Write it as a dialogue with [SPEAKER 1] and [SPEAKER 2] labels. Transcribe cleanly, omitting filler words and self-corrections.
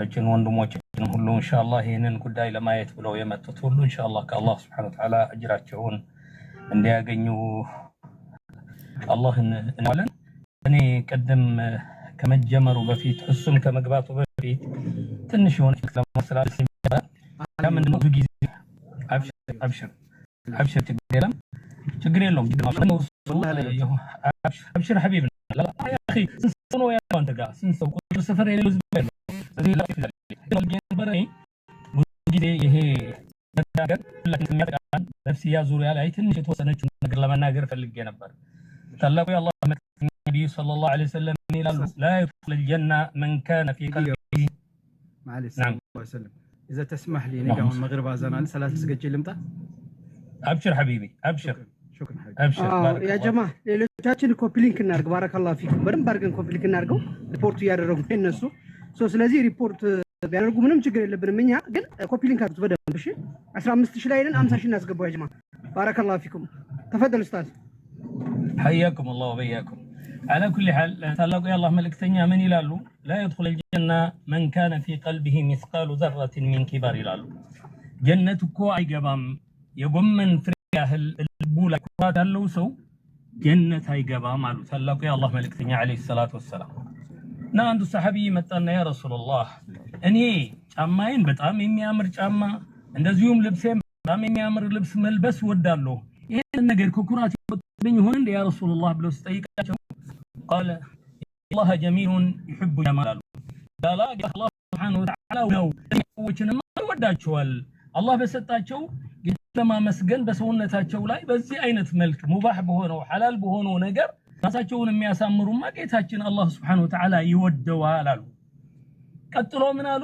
[SPEAKER 1] እችን ወንድሞችን ሁሉ ኢንሻአላህ ይሄንን ጉዳይ ለማየት ብለው የመጡት ሁሉ ኢንሻአላህ ከአላህ Subhanahu Wa Ta'ala አጅራቸውን እንዲያገኙ አላህን እንዋለን። እኔ ቀደም ከመጀመሩ በፊት እሱም ከመግባቱ በፊት ትንሽ የሆነ ለማስተላለፍ ምንድነው ብዙ ጊዜ አብሽር ችግር የለውም አብሽር ሐቢብ لا يا اخي سنسونو يا انت قاعد سنسو كل سفر الى الزبير هذه لا الجنبري ጊዜ ይሄ ነገር ለሚያጠቃን ነፍስያ ዙሪያ ላይ ትንሽ የተወሰነች ነገር ለማናገር ፈልጌ ነበር። ታላቁ የአላህ ነብይ ሰለላሁ ዐለይሂ ወሰለም ይላሉ لا يدخل الجنة من كان في قلبه
[SPEAKER 2] معلش صلى الله عليه وسلم اذا تسمح لي نقعد المغرب اذان ثلاث سجل لمطا
[SPEAKER 1] ابشر حبيبي ابشر
[SPEAKER 2] شكرا حبيبي
[SPEAKER 1] ابشر
[SPEAKER 3] يا جماعه ሌሎቻችን ኮፒ ሊንክ እናርግ ባረከላሁ ፊኩም በደንብ አድርገን ኮፒ ሊንክ እናርገው ሪፖርት ያደረጉ እነሱ ስለዚህ ሪፖርት ቢያደርጉ ምንም ችግር የለብንም እኛ ግን ኮፒ ሊንክ አድርጉት በደንብ እሺ 15000 ላይ ነን 50000 እናስገባው يا جماعه ባረከላሁ ፊኩም ተፈضل استاذ
[SPEAKER 1] حياكم الله وبياكم على كل حال تلاقوا يا الله ملكتنيا من يلالو لا يدخل الجنه من كان في قلبه مثقال ذره من كبر يلالو جنتكو አይገባም የጎመን ፍሬ ያህል ልቡ ላይ ኩራት ያለው ሰው ጀነት አይገባም አሉ ታላቁ የአላህ መልእክተኛ አለይሂ ሰላቱ ወሰለም። እና አንዱ ሰሃቢ መጣና ያ ረሱላህ እኔ ጫማዬን በጣም የሚያምር ጫማ እንደዚሁም ልብሴን በጣም የሚያምር ልብስ መልበስ ወዳለሁ ይሄን ነገር ከኩራት ይወጣብኝ ሆነ እንደ ያ ረሱላህ ብለው ሲጠይቃቸው قال الله جميل يحب جماله لا الله سبحانه وتعالى ነው ወጭንም ወዳቸዋል አላህ በሰጣቸው ለማመስገን በሰውነታቸው ላይ በዚህ አይነት መልክ ሙባህ በሆነው ሐላል በሆነው ነገር ራሳቸውን የሚያሳምሩማ ጌታችን አላህ Subhanahu Wa Ta'ala ይወደዋል አሉ። ቀጥሎ ምን አሉ?